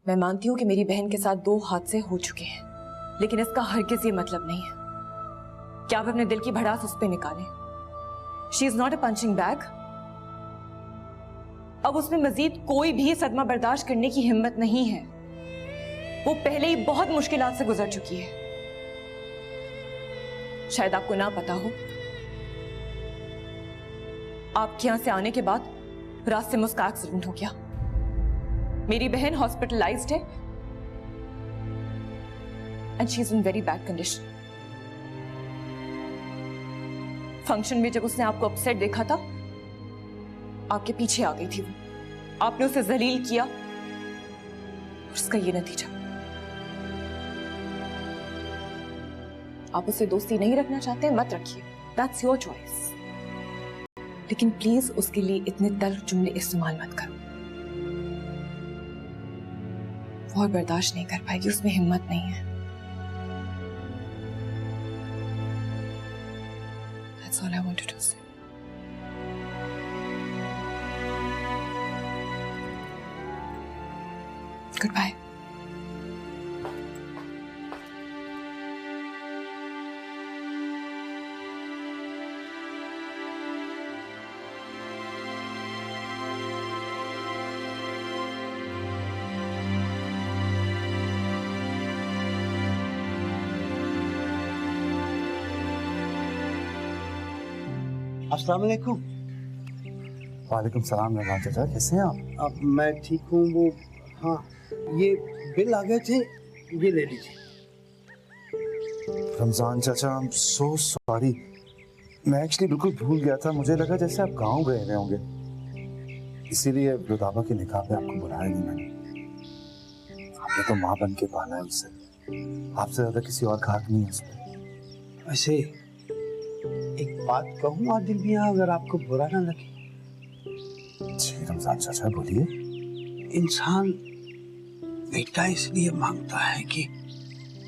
मैं मानती हूँ कि मेरी बहन के साथ 2 हादसे हो चुके हैं, लेकिन इसका हरगिज़ ये मतलब नहीं है कि आप अपने दिल की भड़ास उस पर निकालें। She is not a punching bag. अब उसमें मजीद कोई भी सदमा बर्दाश्त करने की हिम्मत नहीं है। वो पहले ही बहुत मुश्किलात से गुजर चुकी है। शायद आपको ना पता हो, आपके यहां से आने के बाद रास्ते में उसका एक्सीडेंट हो गया। मेरी बहन हॉस्पिटलाइज्ड है and she is in very bad condition. Function में जब उसने आपको अपसेट देखा था, आपके पीछे आ गई थी वो। आपने उसे जलील किया और उसका ये नतीजा। आप उससे दोस्ती नहीं रखना चाहते, मत रखिए, दैट्स योर चॉइस। लेकिन प्लीज उसके लिए इतने तल्ख जुमले इस्तेमाल मत करो। वो और बर्दाश्त नहीं कर पाएगी, उसमें हिम्मत नहीं है। That's all I wanted to say. Goodbye. अस्सलाम वालेकुम। वालेकुम सलाम रमजान चाचा, कैसे हैं आप? अब मैं ठीक हूँ। वो हाँ, ये बिल आ गए थे, ये ले लीजिए। रमजान चाचा, आई एम सो सॉरी। मैं एक्चुअली बिल्कुल भूल गया था। मुझे लगा जैसे आप गांव गए हुए होंगे, इसीलिए रुदाबा की निकाह पे आपको बुलाया नहीं मैंने। आपने तो माँ बन के पाला है उसे, आपसे ज्यादा किसी और का हक नहीं है उस पर। वैसे एक बात कहूँ आदिल मियाँ, अगर आपको बुरा ना लगे। जी रमजान चाचा, बोलिए। इंसान बेटा इसलिए मांगता है कि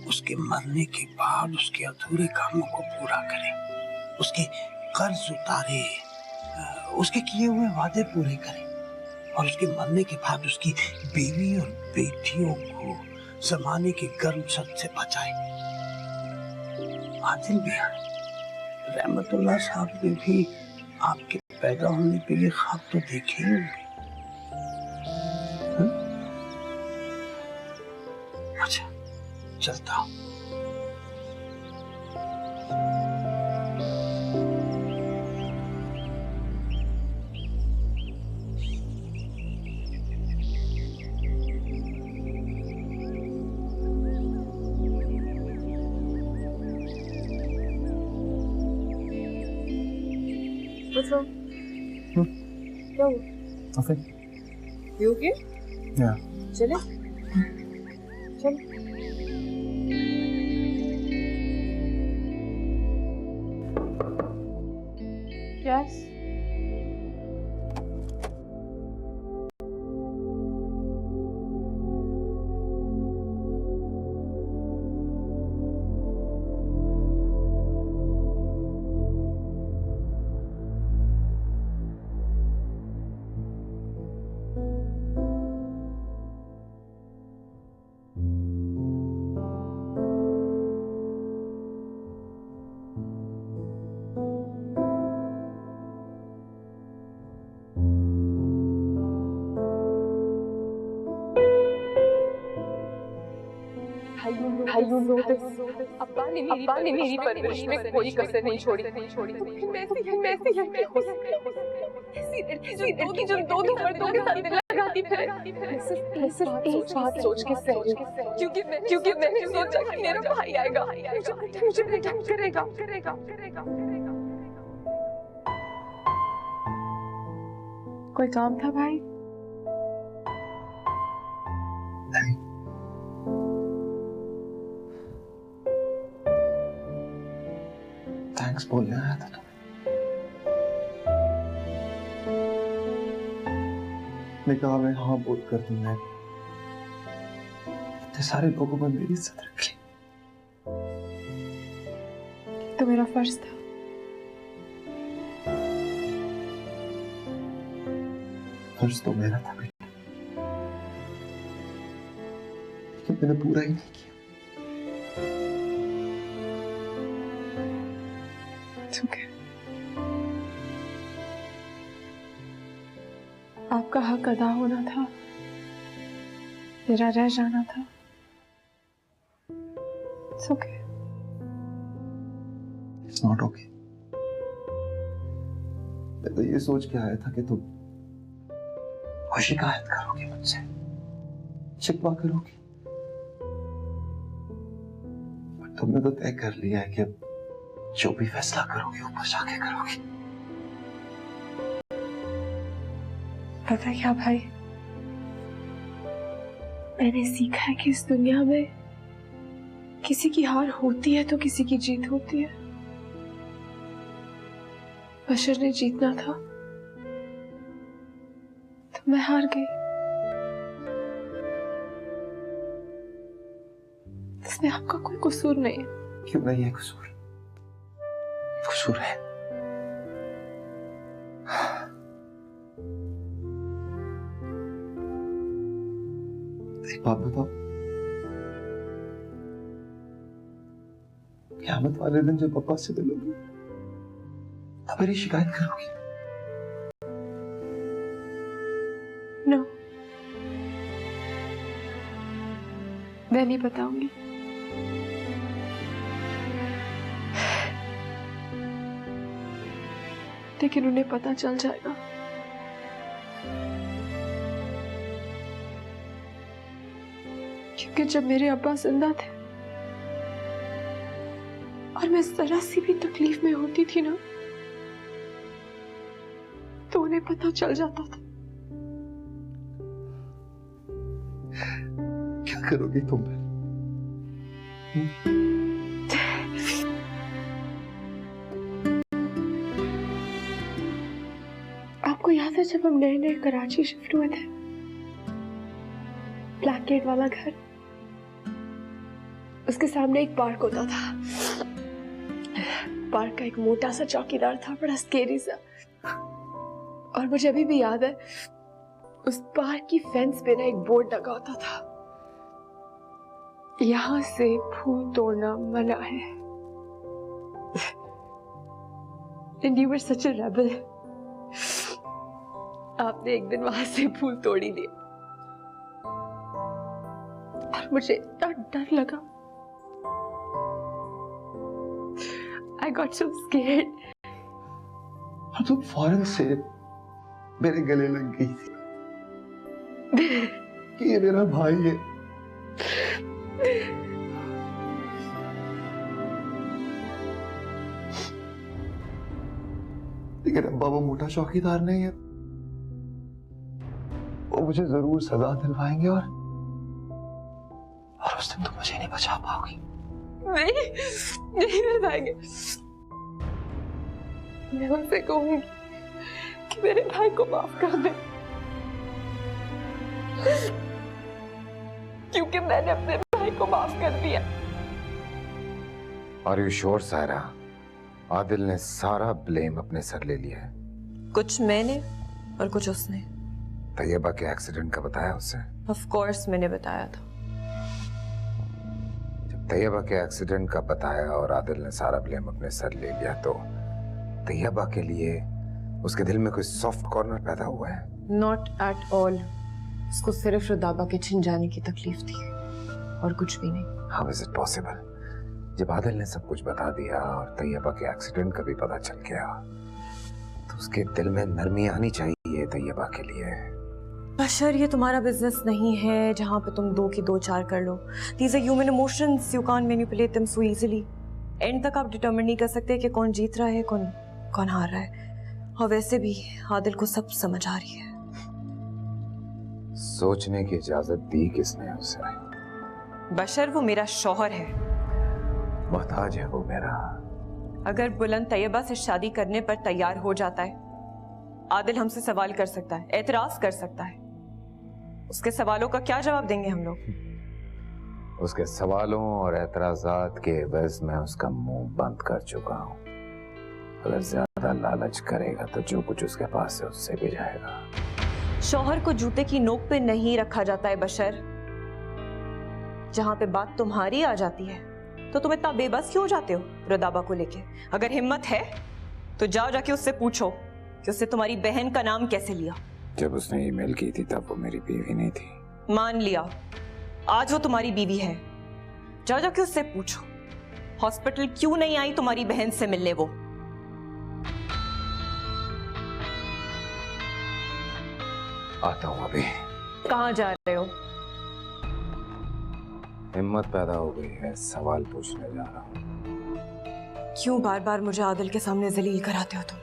उसके मरने के बाद उसके अधूरे कामों को पूरा करे, उसके कर्ज उतारे, उसके किए हुए वादे पूरे करे, और उसके मरने के बाद उसकी बीवी और बेटियों को जमाने के गर्म शर्त से बचाए। आदिल मियाँ, रहमतुल्लाह साहब ने भी आपके पैदा होने के लिए ख्वाब तो देखे ही होंगे। अच्छा, चलता हूँ। What's wrong? क्या हुआ? Nothing. You okay? Yeah. चले? चल। Yes. भाइयों अब्बा ने मेरी परवरिश में कोई कसर नहीं छोड़ी। मैं ऐसी लड़की हो ऐसी लड़की जो दो मर्दों के साथ दिल लगाती फिरे। मैं सिर्फ एक बात सोच के सह रही हूँ, क्योंकि मैंने सोचा कि मेरा भाई आएगा, मुझे प्रोटेक्ट करेगा। कोई काम था भाई? नहीं। थैंक्स बोलने आया था तुम्हें। निकाह में हाँ बोल कर तुमने इतने सारे लोगों में मेरी इज्जत रख ली। तो मेरा फर्ज था। फर्ज तो मेरा था बेटा, कि मैंने पूरा ही नहीं किया। It's okay. आपका हक अदा होना था, मेरा रह जाना था। It's okay. It's not okay. मैं तो ये सोच के आया था कि तुम शिकायत करोगे मुझसे, शिकवा करोगी, पर तुमने तो तय कर लिया है कि अब जो भी फैसला करोगी ऊपर जाके करोगी। पता क्या भाई, मैंने सीखा है कि इस दुनिया में किसी की हार होती है तो किसी की जीत होती है। बशर ने जीतना था तो मैं हार गई। इसमें आपका कोई कसूर नहीं है। क्यों नहीं है कसूर? कसूर है। एक बात बताओ, क़यामत वाले दिन जब पापा से मिलोगी तब मेरी शिकायत करोगी? नो, मैं नहीं बताऊंगी। लेकिन उन्हें पता चल जाएगा। क्योंकि जब मेरे अब्बा जिंदा थे और मैं जरा सी भी तकलीफ में होती थी ना, तो उन्हें पता चल जाता था। क्या करोगी तुम? आपको याद है जब हम नए नए कराची शिफ्ट हुए थे, ब्लैक गेट वाला घर, उसके सामने एक पार्क होता था। पार्क का एक मोटा सा चौकीदार था, बड़ा स्केरी सा। और मुझे अभी भी याद है, उस पार्क की फेंस पे ना एक बोर्ड लगा होता था, यहां से फूल तोड़ना मना है। And you were such a rebel. आपने एक दिन वहां से फूल तोड़ ही दिए और मुझे इतना डर लगा। I got so scared. और तुम फौरन से मेरे गले लग गई थी कि ये मेरा भाई है। लेकिन अब्बा वो मोटा चौकीदार नहीं है, वो मुझे जरूर सजा दिलवाएंगे और उस दिन तुम मुझे नहीं बचा पाओगी। नहीं मिल पाएंगे। मैं उनसे कहूंगी कि मेरे भाई को माफ कर दे, क्योंकि मैंने अपने भाई को माफ कर दिया। Are you sure, Saira? Adil ने सारा ब्लेम अपने सर ले लिया है। कुछ मैंने और कुछ उसने। तैयबा के एक्सीडेंट का बताया उससे? ऑफ कोर्स मैंने बताया था। जब तैयबा के एक्सीडेंट का बताया और आदिल ने सारा ब्लेम अपने सर ले लिया, तो तैयबा के लिए उसके दिल में कोई सॉफ्ट कॉर्नर पैदा हुआ है? Not at all. उसको सिर्फ रुदाबा के छिन जाने की तकलीफ थी और कुछ भी नहीं। How is it possible? जब आदिल ने सब कुछ बता दिया और तैयबा के एक्सीडेंट का भी पता चल गया, तो उसके दिल में नरमी आनी चाहिए तैयबा के लिए। बशर, ये तुम्हारा बिजनेस नहीं है जहाँ पे तुम दो की दो चार कर लो। These are human emotions, you can't manipulate them so easily. And तक आप डिटरमिन नहीं कर सकते कि कौन जीत रहा है, कौन हार रहा है। और वैसे भी आदिल को सब समझ आ रही है। सोचने की इजाजत दी किसने उसे? बशर, वो मेरा शौहर है। मोहताज है वो मेरा। अगर बुलंद तैयबा से शादी करने पर तैयार हो जाता है, आदिल हमसे सवाल कर सकता है, एतराज कर सकता है। उसके सवालों का क्या जवाब देंगे हम लोग? उसके सवालों और एतराजात के एवज में उसका मुंह बंद कर चुका हूं। अगर ज्यादा लालच करेगा तो जो कुछ उसके पास है उससे भी जाएगा। शौहर को जूते की नोक पे नहीं रखा जाता है बशर। जहां पे बात तुम्हारी आ जाती है तो तुम इतना बेबस क्यों हो जाते हो रुदाबा को लेके? अगर हिम्मत है तो जाओ जाके उससे पूछो कि उससे तुम्हारी बहन का नाम कैसे लिया। जब उसने ईमेल की थी तब वो मेरी बीवी नहीं थी। मान लिया, आज वो तुम्हारी बीवी है। जाओ जाके उससे पूछो हॉस्पिटल क्यों नहीं आई तुम्हारी बहन से मिलने वो। आता हूं अभी। कहाँ जा रहे हो? हिम्मत पैदा हो गई है, सवाल पूछने जा रहा हूं। क्यों बार बार मुझे आदिल के सामने जलील कराते हो तुम?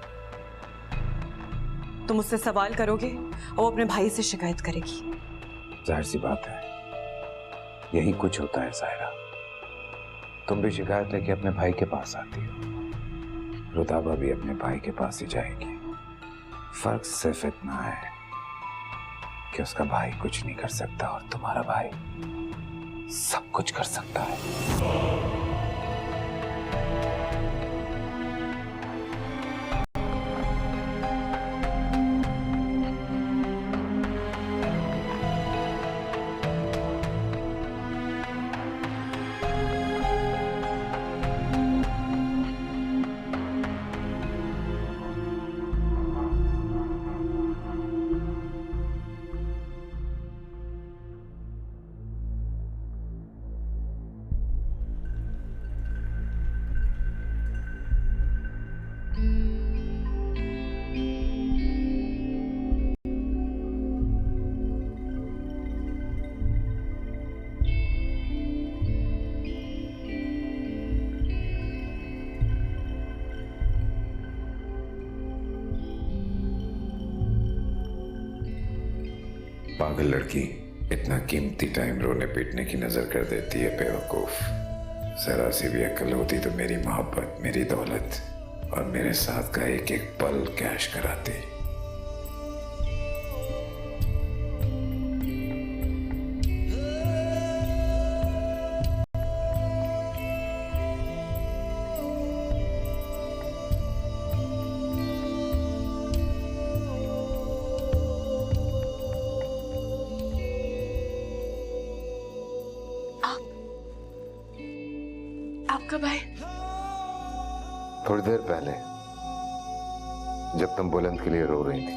तुम उससे सवाल करोगे और वो अपने भाई से शिकायत करेगी। जाहिर सी बात है, यही कुछ होता है सायरा। तुम भी शिकायत लेके अपने भाई के पास आती हो, रुदाबा भी अपने भाई के पास ही जाएगी। फर्क सिर्फ इतना है कि उसका भाई कुछ नहीं कर सकता और तुम्हारा भाई सब कुछ कर सकता है। पागल लड़की इतना कीमती टाइम रोने पीटने की नजर कर देती है। बेवकूफ, जरा सी भी अकल होती तो मेरी मोहब्बत, मेरी दौलत और मेरे साथ का एक एक पल कैश कराती। आप कब आए? थोड़ी देर पहले, जब तुम बुलंद के लिए रो रही थी।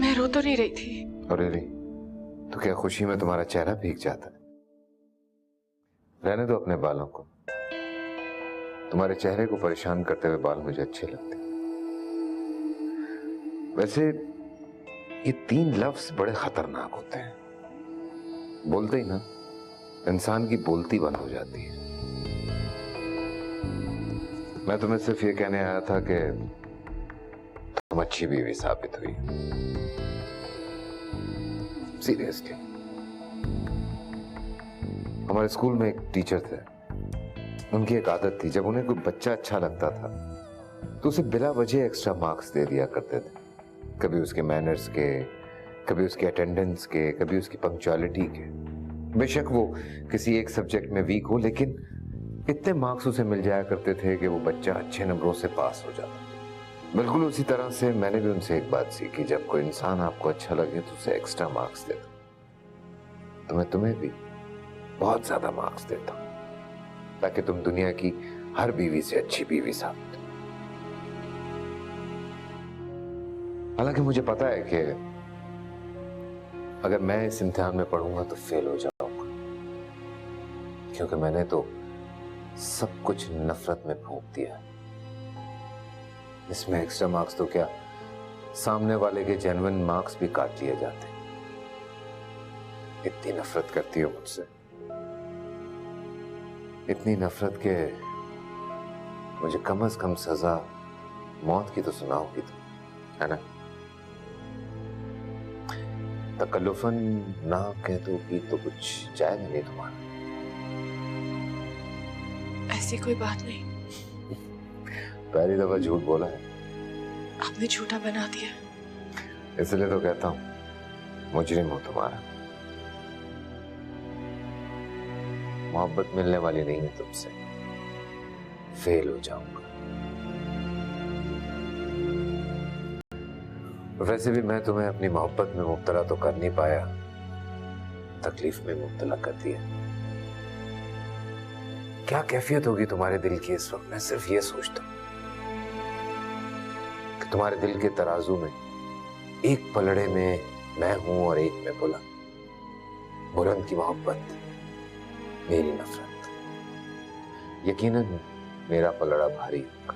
मैं रो तो नहीं रही थी। अरे रे, तो क्या खुशी में तुम्हारा चेहरा भीग जाता है? रहने दो अपने बालों को। तुम्हारे चेहरे को परेशान करते हुए बाल मुझे अच्छे लगते। वैसे ये 3 लफ्ज बड़े खतरनाक होते हैं। बोलते ही ना इंसान की बोलती बंद हो जाती है। मैं तुम्हें सिर्फ ये कहने आया था कि तुम अच्छी बीवी साबित हुई। सीरियसली, हमारे स्कूल में एक टीचर थे। उनकी एक आदत थी, जब उन्हें कोई बच्चा अच्छा लगता था तो उसे बिला वजह एक्स्ट्रा मार्क्स दे दिया करते थे। कभी उसके मैनर्स के, कभी उसके अटेंडेंस के, कभी उसकी पंक्चुअलिटी के। बेशक वो किसी एक सब्जेक्ट में वीक हो, लेकिन इतने मार्क्स उसे मिल जाया करते थे कि वो बच्चा अच्छे नंबरों से पास हो जाता। बिल्कुल उसी तरह से मैंने भी उनसे एक बात सीखी, जब कोई इंसान आपको अच्छा लगे तो उसे एक्स्ट्रा मार्क्स दे दो। तो मैं तुम्हें भी बहुत ज्यादा मार्क्स देता हूं, ताकि तुम दुनिया की हर बीवी से अच्छी बीवी साबित हो। हालांकि मुझे पता है कि अगर मैं इस इम्तिहान में पढ़ूंगा तो फेल हो जाऊंगा, क्योंकि मैंने तो सब कुछ नफरत में फूंक दिया। इसमें एक्स्ट्रा मार्क्स तो क्या, सामने वाले के जेन्युइन मार्क्स भी काट लिए जाते। इतनी नफरत करती हो मुझसे, इतनी नफरत के मुझे कम से कम सजा मौत की तो सुनाओगी तुम, है ना? तकल्लुफन ना कह दोगी तो कुछ जाएगा नहीं तुम्हारा। ऐसी कोई बात नहीं। पहली दफा झूठ बोला है। आपने झूठा बना दिया। इसलिए तो कहता हूं मुजरिम हो तुम्हारा। मोहब्बत मिलने वाली नहीं है तुमसे, फेल हो जाऊंगा। वैसे भी मैं तुम्हें अपनी मोहब्बत में मुब्तला तो कर नहीं पाया, तकलीफ में मुब्तला कर दिया। क्या कैफियत होगी तुम्हारे दिल की इस वक्त? मैं सिर्फ ये सोचता हूं कि तुम्हारे दिल के तराजू में एक पलड़े में मैं हूं और एक में बुलंद की मोहब्बत, मेरी नफरत। यकीनन मेरा पलड़ा भारी होगा।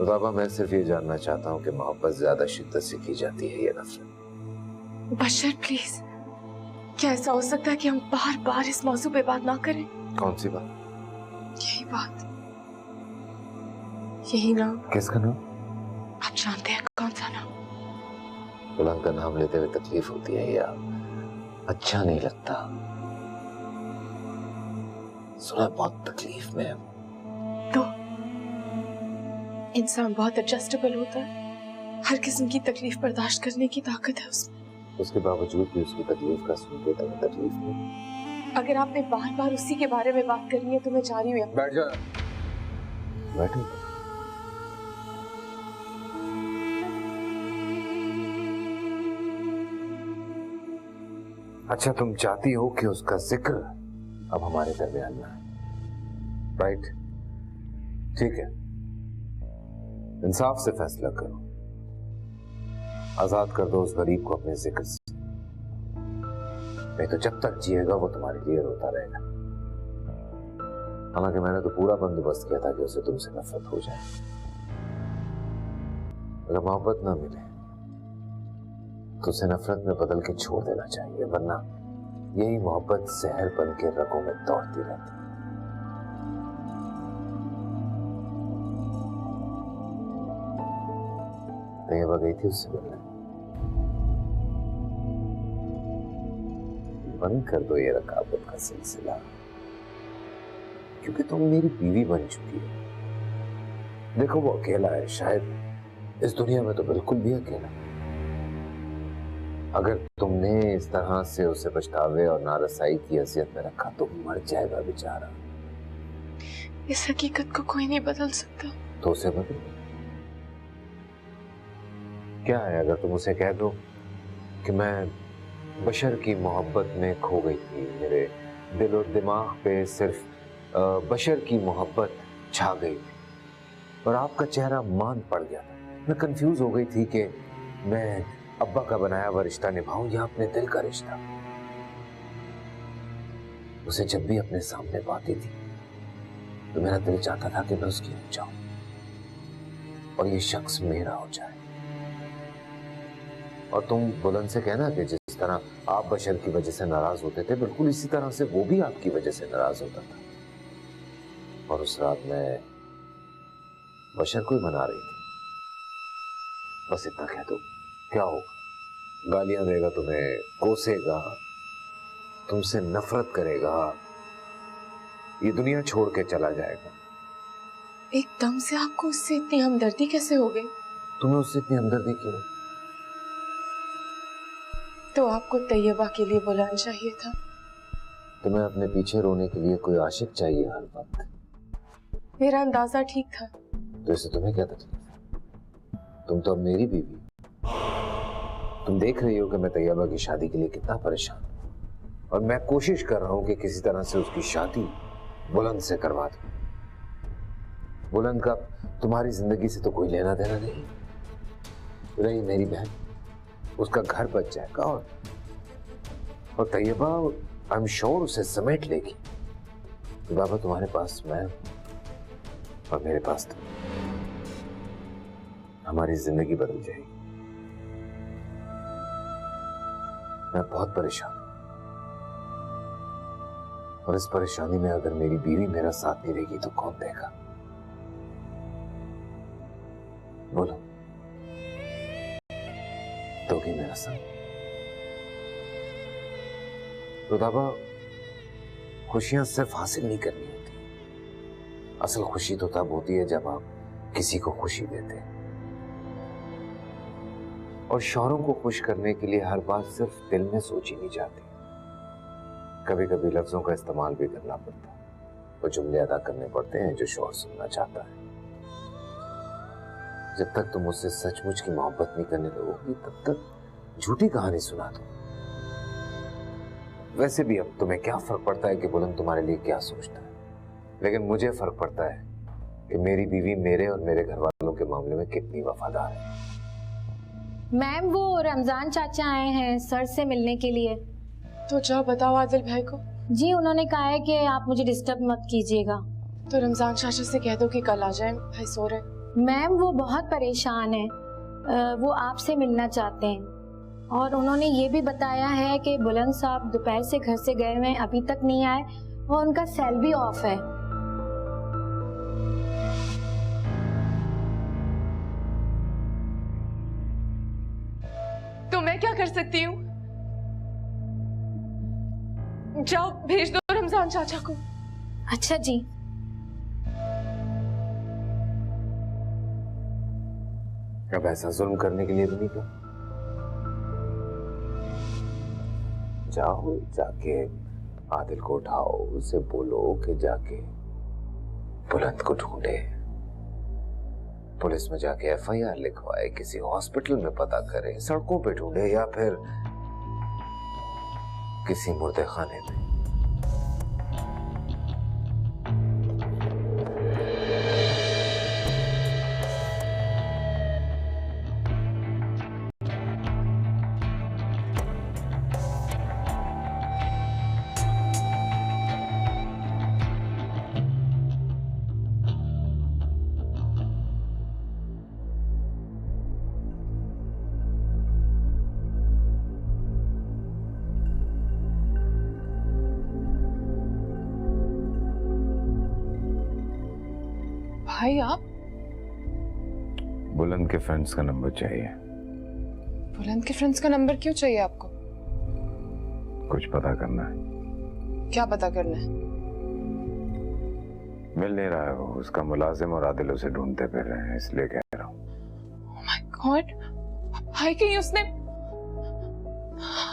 बाबा, मैं सिर्फ ये जानना चाहता हूं कि मोहब्बत ज्यादा शिद्दत से की जाती है या नफरत? बशर प्लीज, क्या ऐसा हो सकता है कि हम बार बार इस मौजू पे बात ना करें? कौन सी बात? यही बात, यही नाम। किसका नाम? आप जानते हैं कौन सा नाम? बुलंद का नाम लेते हुए तकलीफ होती है या अच्छा नहीं लगता? सुना बहुत तकलीफ में है। तो इंसान बहुत एडजस्टेबल होता है, हर किस्म की तकलीफ बर्दाश्त करने की ताकत है उसमें। उसके बावजूद भी उसकी तकलीफ का सुनते तक तकलीफ में। अगर आपने बार बार उसी के बारे में बात करनी है तो मैं जा रही हूँ। बैठ जा। बैठो। अच्छा, तुम चाहती हो कि उसका जिक्र अब हमारे दरमियान में, राइट? ठीक है, इंसाफ से फैसला करो। आजाद कर दो उस गरीब को अपने जिक्र से, नहीं तो जब तक जिएगा वो तुम्हारे लिए रोता रहेगा। हालांकि मैंने तो पूरा बंदोबस्त किया था कि उसे तुमसे नफरत हो जाए। अगर मोहब्बत ना मिले तो उसे नफरत में बदल के छोड़ देना चाहिए, वरना यही मोहब्बत जहर बन के रगों में दौड़ती रहती। तैयबा गई थी उससे मिलने। बंद कर दो ये रकाबत का सिलसिला, क्योंकि तुम मेरी बीवी बन चुकी हो। देखो, वो अकेला है, शायद इस दुनिया में तो बिल्कुल भी अकेला। अगर तुमने इस तरह से उसे पछतावे और नारसाई की हैसियत में रखा तो मर जाएगा बेचारा। इस हकीकत को कोई नहीं बदल सकता। तो उसे बदल। क्या है अगर तुम उसे कह दो कि मैं बशर की मोहब्बत में खो गई थी, मेरे दिल और दिमाग पे सिर्फ बशर की मोहब्बत छा गई थी और आपका चेहरा मान पड़ गया था। मैं कंफ्यूज हो गई थी कि मैं अब्बा का बनाया हुआ रिश्ता निभाऊं या अपने दिल का रिश्ता। उसे जब भी अपने सामने पाती थी तो मेरा दिल चाहता था कि मैं उसकी हो जाऊं और ये शख्स मेरा हो जाए। और तुम बुलंद से कहना कि जिस तरह आप बशर की वजह से नाराज होते थे, बिल्कुल इसी तरह से वो भी आपकी वजह से नाराज होता था। और उस रात में बशर को ही मना रही थी। बस इतना कह दो, क्या होगा? गालियां देगा तुम्हें, कोसेगा, तुमसे नफरत करेगा, ये दुनिया छोड़ के चला जाएगा। एकदम से आपको उससे इतनी हमदर्दी कैसे हो गई? तुम्हें उससे इतनी हमदर्दी क्यों? तो आपको तैयबा के लिए बुलाना चाहिए था। तुम्हें अपने पीछे रोने के लिए कोई आशिक चाहिए हर वक्त। मेरा अंदाजा ठीक था। तो इससे तुम्हें क्या तकलीफ? तुम तो अब मेरी बीवी। तुम देख रही हो कि मैं तैयबा की शादी के लिए कितना परेशान हूं और मैं कोशिश कर रहा हूं कि किसी तरह से उसकी शादी बुलंद से करवा दूं। बुलंद का तुम्हारी जिंदगी से तो कोई लेना देना नहीं रही। मेरी बहन, उसका घर बच जाएगा और तैयबा आई एम श्योर उसे समेट लेगी। तो बाबा, तुम्हारे पास मैं और मेरे पास तुम, हमारी जिंदगी बदल जाएगी। मैं बहुत परेशान हूं और इस परेशानी में अगर मेरी बीवी मेरा साथ नहीं देगी तो कौन देगा? बोलो, दोगी मेरा साथ? रुदाबा, खुशियां सिर्फ हासिल नहीं करनी होती। असल खुशी तो तब होती है जब आप किसी को खुशी देते हैं। और शौहरों को खुश करने के लिए हर बात सिर्फ दिल में सोची नहीं जाती, कभी कभी लफ्जों का इस्तेमाल भी करना पड़ता है। वो जुमले अदा करने पड़ते हैं जो शौहर सुनना चाहता है। जब तक तुम उससे सचमुच की मोहब्बत नहीं करने लगोगी तब तक झूठी कहानी सुना दो। वैसे भी अब तुम्हें क्या फर्क पड़ता है कि बुलंद तुम्हारे लिए क्या सोचता है, लेकिन मुझे फर्क पड़ता है कि मेरी बीवी मेरे और मेरे घर वालों के मामले में कितनी वफादार है। मैम वो रमजान चाचा आए हैं सर से मिलने के लिए। तो जाओ बताओ आदिल भाई को। जी उन्होंने कहा है कि आप मुझे डिस्टर्ब मत कीजिएगा। तो रमजान चाचा से कह दो कि कल आ जाए, भाई सो रहे। मैम वो बहुत परेशान है, वो आपसे मिलना चाहते हैं और उन्होंने ये भी बताया है कि बुलंद साहब दोपहर से घर से गए हुए हैं, अभी तक नहीं आए और उनका सेल भी ऑफ है। तो मैं क्या कर सकती हूँ? जाओ भेज दो रमजान चाचा को। अच्छा जी। अब ऐसा जुल्म करने के लिए भी नहीं कहा। जाओ जाके आदिल को उठाओ, उसे बोलो कि जाके बुलंद को ढूंढे, पुलिस में जाके FIR लिखवाए, किसी हॉस्पिटल में पता करे, सड़कों पे ढूंढे या फिर किसी मुर्दे खाने में। भाई आप? बुलंद के फ्रेंड्स का नंबर चाहिए। बुलंद के फ्रेंड्स का नंबर क्यों चाहिए आपको? कुछ पता करना है। क्या पता करना है? मिल नहीं रहा है वो, उसका मुलाजिम और आदिल उसे ढूंढते फिर रहे हैं, इसलिए कह रहा हूँ। Oh my God, भाई कहीं उसने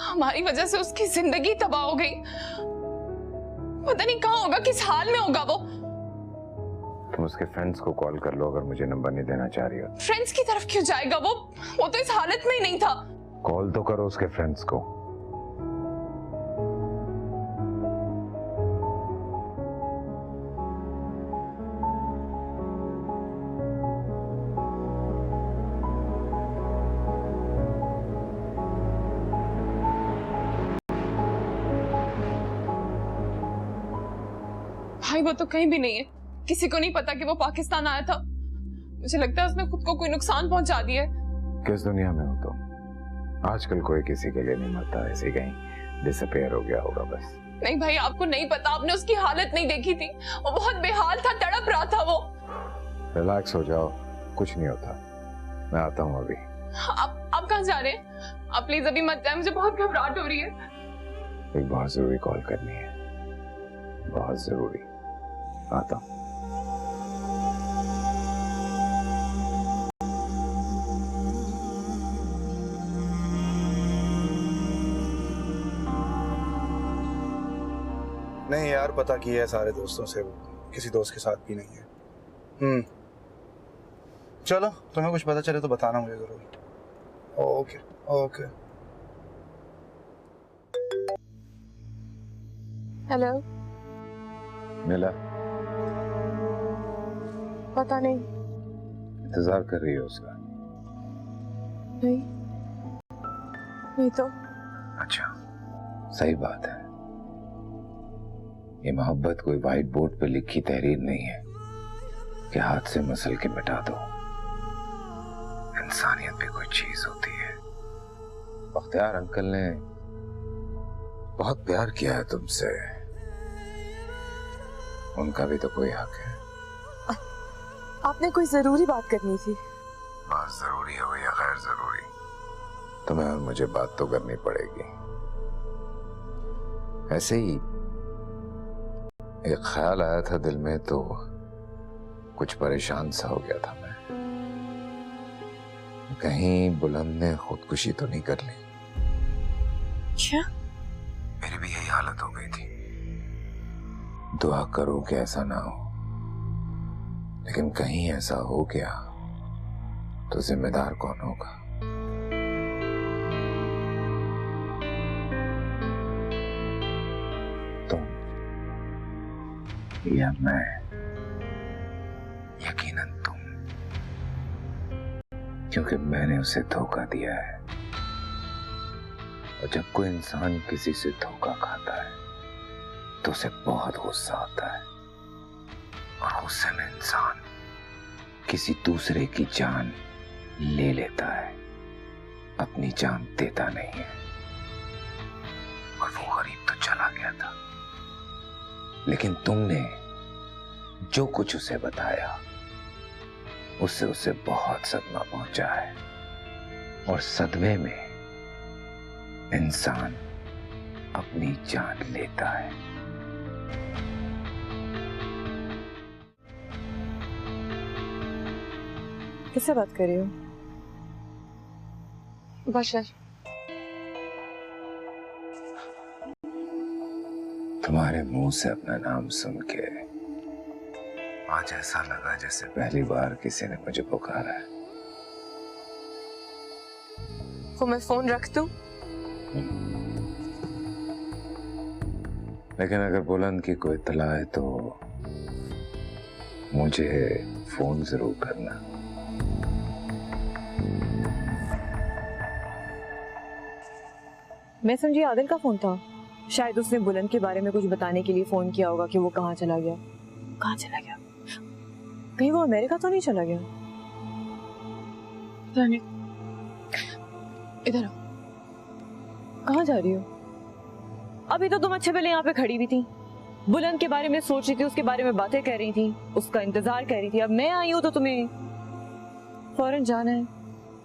हमारी वजह से उसकी जिंदगी तबाह हो गई। पता नहीं कहाँ होगा, किस हाल में होगा वो। तुम उसके फ्रेंड्स को कॉल कर लो अगर मुझे नंबर नहीं देना चाह रही हो। फ्रेंड्स की तरफ क्यों जाएगा वो तो इस हालत में ही नहीं था। कॉल तो करो उसके फ्रेंड्स को। भाई वो तो कहीं भी नहीं है, किसी को नहीं पता कि वो पाकिस्तान आया था। मुझे लगता है उसने खुद को कोई नुकसान पहुंचा दिया है। किस दुनिया में हो तुम? आजकल कोई किसी के लिए नहीं मरता, ऐसे कहीं डिसअपीयर हो गया होगा बस। नहीं भाई आपको नहीं पता, आपने उसकी हालत नहीं देखी थी, वो बहुत बेहाल था, तड़प रहा था वो। रिलैक्स हो जाओ, कुछ नहीं होता, मैं आता हूँ अभी। आप कहाँ जा रहे हैं? आप प्लीज अभी मत जाए, मुझे बहुत घबराहट हो रही है। एक बहुत जरूरी कॉल करनी है, बहुत जरूरी। आता हूँ। नहीं यार, पता किया है सारे दोस्तों से, वो किसी दोस्त के साथ भी नहीं है। चलो तुम्हें कुछ पता चले तो बताना मुझे जरूर। Okay okay. हेलो। मिला? पता नहीं। इंतजार कर रही है उसका? नहीं तो। अच्छा, सही बात है। ये मोहब्बत कोई व्हाइट बोर्ड पे लिखी तहरीर नहीं है कि हाथ से मसल के मिटा दो। इंसानियत भी कोई चीज होती है। बख्तियार अंकल ने बहुत प्यार किया है तुमसे, उनका भी तो कोई हक है। आपने कोई जरूरी बात करनी थी। बात जरूरी हो या गैर जरूरी, तुम्हें और मुझे बात तो करनी पड़ेगी। ऐसे ही एक ख्याल आया था दिल में, तो कुछ परेशान सा हो गया था मैं। कहीं बुलंद ने खुदकुशी तो नहीं कर ली? क्या? मेरी भी यही हालत हो गई थी। दुआ करो कि ऐसा ना हो, लेकिन कहीं ऐसा हो गया तो जिम्मेदार कौन होगा? या मैं, यकीनन तुम, क्योंकि मैंने उसे धोखा दिया है। और जब कोई इंसान किसी से धोखा खाता है तो उसे बहुत गुस्सा आता है, और गुस्से में इंसान किसी दूसरे की जान ले लेता है, अपनी जान देता नहीं है। और वो गरीब तो चला गया था, लेकिन तुमने जो कुछ उसे बताया उससे उसे बहुत सदमा पहुंचा है, और सदमे में इंसान अपनी जान लेता है। किससे बात कर रही हो? बशर। तुम्हारे मुंह से अपना नाम सुन के आज ऐसा लगा जैसे पहली बार किसी ने मुझे पुकारा है। वो मैं फोन रख दूं? लेकिन अगर बुलंद की कोई इत्तला है तो मुझे फोन जरूर करना। मैं समझी आदिल का फोन था। शायद उसने बुलंद के बारे में कुछ बताने के लिए फोन किया होगा कि वो कहाँ चला गया। कहाँ चला गया? कहीं वो अमेरिका तो नहीं चला गया? इधर आओ। कहाँ जा रही हो? अभी तो तुम अच्छे पहले यहाँ पे खड़ी भी थी, बुलंद के बारे में सोच रही थी, उसके बारे में बातें कर रही थी, उसका इंतजार कर रही थी। अब मैं आई हूँ तो तुम्हें फौरन जाना है।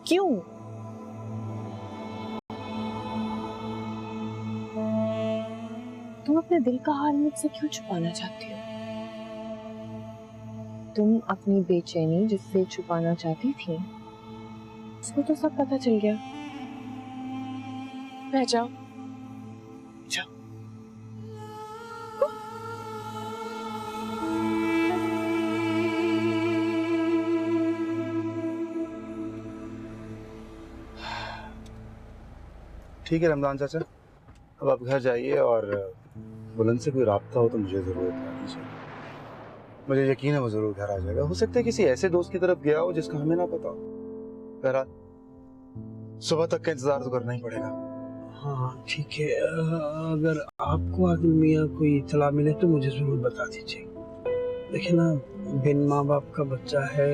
क्यों? तुम अपने दिल का हाल मुझसे क्यों छुपाना चाहती हो? तुम अपनी बेचैनी जिससे छुपाना चाहती थी, उसको तो सब पता चल गया। रह जाओ। जाओ। ठीक है रमजान चाचा, अब आप घर जाइए और बुलंद से कोई राब्ता हो तो मुझे ज़रूर बता दीजिए। मुझे यकीन है वो ज़रूर घर आ जाएगा। हो सकता है किसी ऐसे दोस्त की तरफ गया हो जिसका हमें ना पता हो। बहरहाल सुबह तक का इंतजार तो करना ही पड़ेगा। हाँ ठीक है, अगर आपको आदिल मियाँ कोई इतला मिले तो मुझे जरूर बता दीजिए। देखिए ना, बिन माँ बाप का बच्चा है,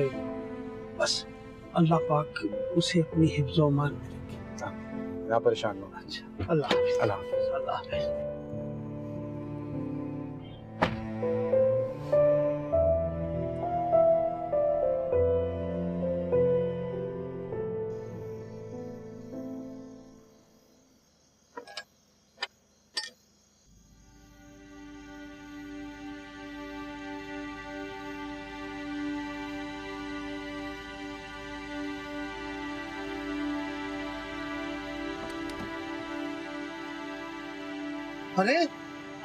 बस अल्लाह पाक उसे अपनी हिफ्ज़ो मान में रखे। ना परेशान हो। अच्छा, अल्लाह हाफ़िज़। अल्लाह हाफ़िज़। अल्लाह हाफ़िज़। अरे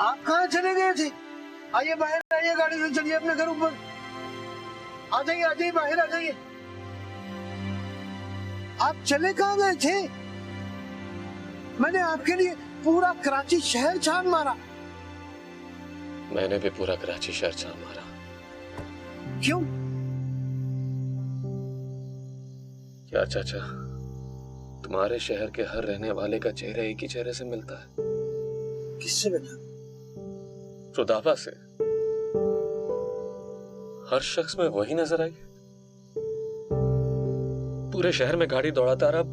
आप कहाँ चले गए थे? आइए बाहर आइए, गाड़ी से चलिए अपने घर ऊपर। आ जाइए बाहर आ जाइए। आप चले कहाँ गए थे? मैंने आपके लिए पूरा कराची शहर छान मारा। मैंने भी पूरा कराची शहर छान मारा। क्यों? क्या चाचा, तुम्हारे शहर के हर रहने वाले का चेहरा एक ही चेहरे से मिलता है। किससे बेटा? रुदाबा से। हर शख्स में वही नजर आई। पूरे शहर में गाड़ी दौड़ाता रहा,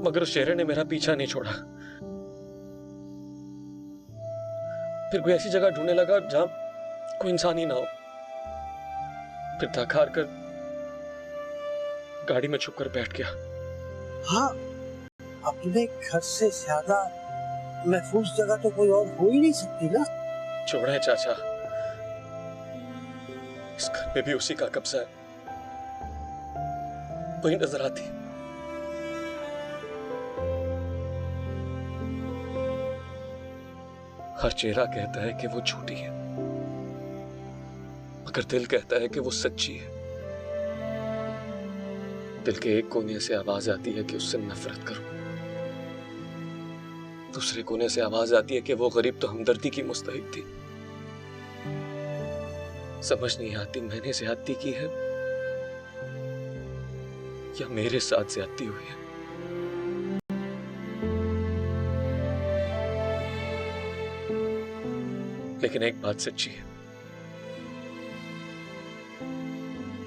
मगर उस चेहरे ने मेरा पीछा नहीं छोड़ा। फिर कोई ऐसी जगह ढूंढने लगा जहां कोई इंसान ही ना हो। फिर थक हार कर गाड़ी में छुपकर बैठ गया। हाँ, अपने घर से ज्यादा महफूज जगह तो कोई और हो ही नहीं सकती ना। छोड़े चाचा, इस घर में भी उसी का कब्जा है, वही नजर आती। हर चेहरा कहता है कि वो झूठी है, मगर दिल कहता है कि वो सच्ची है। दिल के एक कोने से आवाज आती है कि उससे नफरत करो, दूसरे कोने से आवाज आती है कि वो गरीब तो हमदर्दी की मुस्तहिक थी। समझ नहीं आती मैंने ज्यादती की है या मेरे साथ ज्यादती हुई है। लेकिन एक बात सच्ची है,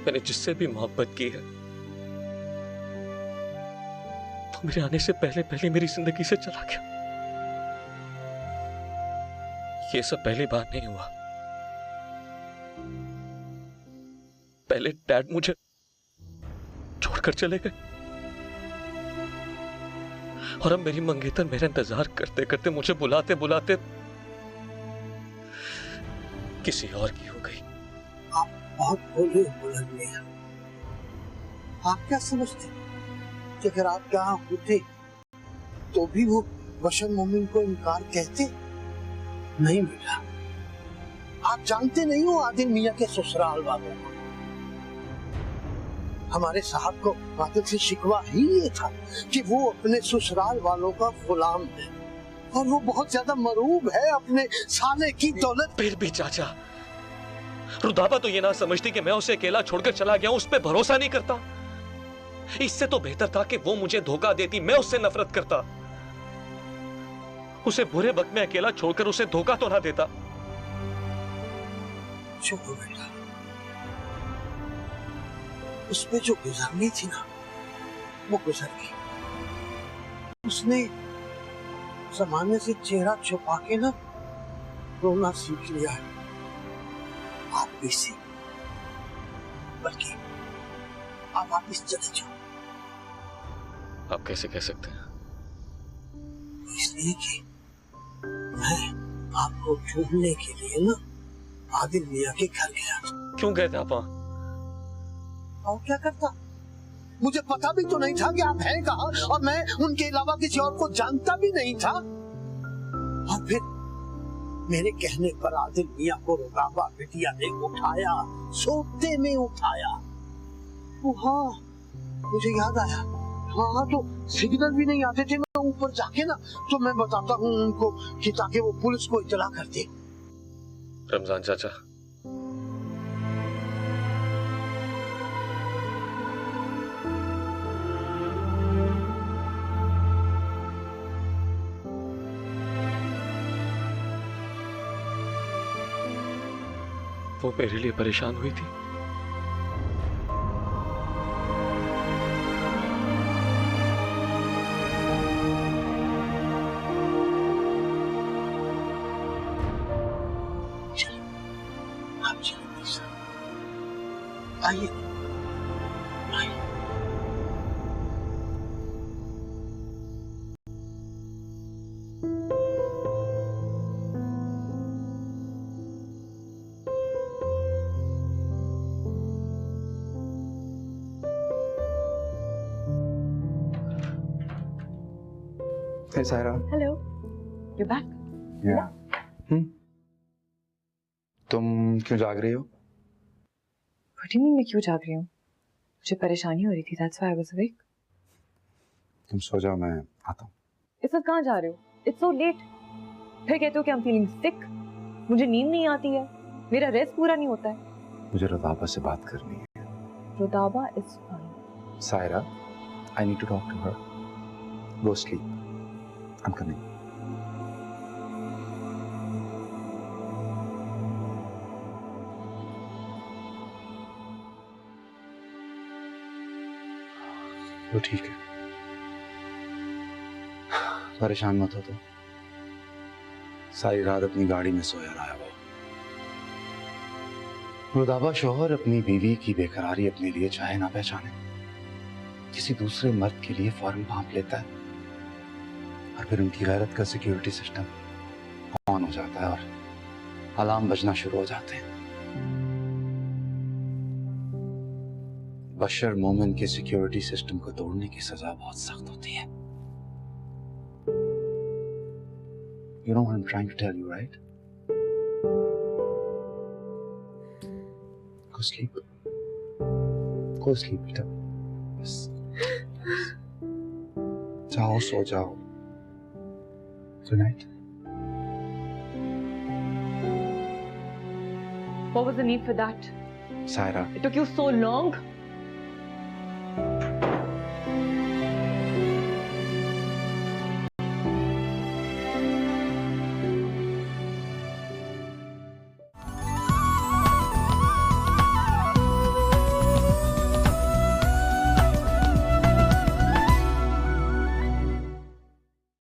मैंने जिससे भी मोहब्बत की है वो मेरे आने से पहले पहले मेरी जिंदगी से चला गया। ये सब पहली बार नहीं हुआ। पहले डैड मुझे छोड़कर चले गए और अब मेरी मंगेतर मेरा इंतजार करते करते मुझे बुलाते बुलाते किसी और की हो गई। आप बहुत भोले हो बुलंद मियां। आप क्या समझते कि अगर आप यहाँ होते तो भी वो बशर मोमिन को इनकार कहते? नहीं बेटा, आप जानते नहीं हो आदिल मियां के ससुराल वालों को। हमारे साहब को आदिल से शिकवा ही ये था कि वो अपने ससुराल वालों का गुलाम है और वो बहुत ज्यादा मरूब है अपने साले की दौलत। फिर भी चाचा, रुदाबा तो ये ना समझती कि मैं उसे अकेला छोड़कर चला गया हूं, उस पर भरोसा नहीं करता। इससे तो बेहतर था कि वो मुझे धोखा देती, मैं उससे नफरत करता। उसे बुरे वक्त में अकेला छोड़कर उसे धोखा तो ना देता। चुप हो बेटा, उस पे जो गुजरनी थी ना वो गुजर गई। उसने जमाने से चेहरा छुपा के ना रोना सीख लिया है। आप भी सीख, बल्कि आप वापिस चले जाओ। आप कैसे कह सकते हैं? इसलिए कि मैं आपको ढूंढने के लिए ना आदिल मियां के घर गया था। क्यों गए थे आप वहां? और क्या करता? मुझे पता भी तो नहीं था कि आप हैं कहाँ, और मैं उनके अलावा किसी और को जानता भी नहीं था। और फिर मेरे कहने पर आदिल मियां को रुदाबा बिटिया ने उठाया, सोते में उठाया। हाँ, मुझे याद आया। हाँ, तो सिग्नल भी नहीं आते थे। मैं ऊपर जाके ना तो मैं बताता हूँ उनको कि ताकि वो पुलिस को इत्तला कर दे। रमजान चाचा, वो मेरे लिए परेशान हुई थी। आप चलिए मेरे साथ। आइए, आइए। Hey Saira. Hello, you back? Yeah. तुम क्यों जाग रही हो? व्हाट डू यू मीन मैं क्यों जाग रही हूँ? मुझे परेशानी हो रही थी, that's why I was awake. तुम सो जाओ, मैं आता हूँ। इस वक्त कहाँ जा रहे हो? It's so let. फिर कहते हो कि आई एम फीलिंग सिक। मुझे नींद नहीं आती है, मेरा रेस्ट पूरा नहीं होता है। मुझे रुदाबा से बात करनी है। Rudaba is fine. Saira, I need to talk to her. Go sleep. I'm coming. वो ठीक है, परेशान मत हो। तो सारी रात अपनी गाड़ी में सोया रहा है वो। रुदाबा शौहर अपनी बीवी की बेकरारी अपने लिए चाहे ना पहचाने, किसी दूसरे मर्द के लिए फौरन भांप लेता है और फिर उनकी गैरत का सिक्योरिटी सिस्टम ऑन हो जाता है और अलार्म बजना शुरू हो जाते हैं। बशर मोमिन के सिक्योरिटी सिस्टम को तोड़ने की सजा बहुत सख्त होती है। You know what I'm trying to tell you, right? Go sleep. Go sleep, बेटा। Yes. जाओ, सो जाओ। Good night. What was the need for that? Saira, It took you so long.